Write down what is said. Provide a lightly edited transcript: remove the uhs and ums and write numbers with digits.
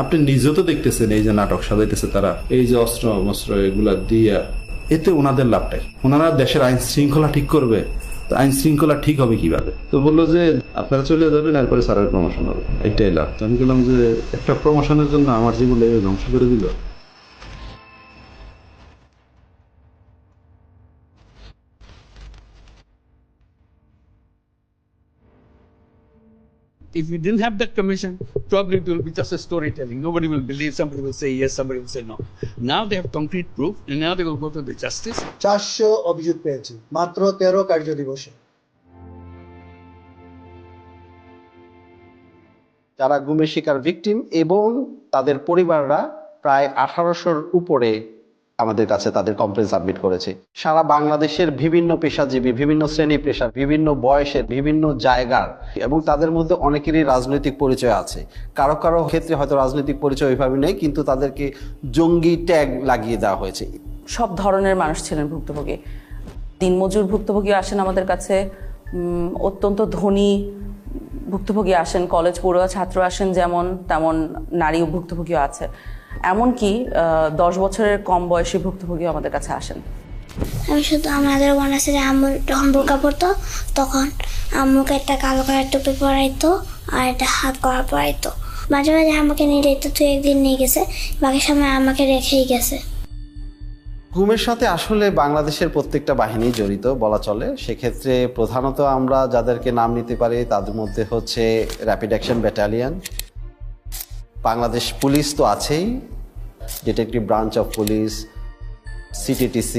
আপনি নিজেও তো দেখতেছেন এই যে নাটক সাজাইতেছে তারা, এই যে অস্ত্র মস্ত্র এগুলা দিয়া, এতে ওনাদের লাভটাই। ওনারা দেশের আইন শৃঙ্খলা ঠিক করবে, তো আইন শৃঙ্খলা ঠিক হবে কিভাবে? তো বললো যে আপনারা চলে যাবেন, এরপরে স্যারের প্রমোশন হবে, এইটাই লাভ। তো আমি বললাম যে একটা প্রমোশনের জন্য আমার জীবন ধ্বংস করে দিল। If we didn't have that commission, probably it will be just a storytelling. Nobody will believe, somebody will say yes, somebody will say no. Now they have concrete proof, and now they will go to the justice. 400 অভিযোগ পেয়েছি মাত্র 13 কার্য দিবসে। যারা গুমের শিকার victim এবং তাদের পরিবাররা প্রায় 1800-র উপরে আমাদের কাছে তাদের কমপ্লেন সাবমিট করেছে। সারা বাংলাদেশের বিভিন্ন পেশাজীবী, বিভিন্ন শ্রেণী পেশার, বিভিন্ন বয়সের, বিভিন্ন জায়গার, এবং তাদের মধ্যে অনেকেরই রাজনৈতিক পরিচয় আছে। কারো কারো ক্ষেত্রে হয়তো রাজনৈতিক পরিচয় ওইভাবে নেই, কিন্তু তাদেরকে জঙ্গি ট্যাগ লাগিয়ে দেওয়া হয়েছে। সব ধরনের মানুষ ছিলেন ভুক্তভোগী। দিনমজুর ভুক্তভোগী আসেন আমাদের কাছে, অত্যন্ত ধনী ভুক্তভোগী আসেন, কলেজ পড়ুয়া ছাত্র আসেন, যেমন তেমন নারী ভুক্তভোগীও আছে। এমনকি 10 বছরের কম বয়সী ভুক্তভোগীও আমাদের কাছে আসেন। আমি শুধু আমাদের মনে আছে যে আম্মু যখন বোরকা পরতো তখন আম্মুকে একটা কালো কালার টুপি পরাইতো আর একটা হাত করা পরাইতো। মাঝে মাঝে আমাকে নিয়ে যেত, তুই একদিন নিয়ে গেছে, বাকি সময় আমাকে রেখেই গেছে। গুমের সাথে আসলে বাংলাদেশের প্রত্যেকটা বাহিনী জড়িত বলা চলে। সেক্ষেত্রে প্রধানত আমরা যাদেরকে নাম নিতে পারি তাদের মধ্যে হচ্ছে rapid action battalion, Bangladesh police তো আছেই, detective branch of police, CTTC,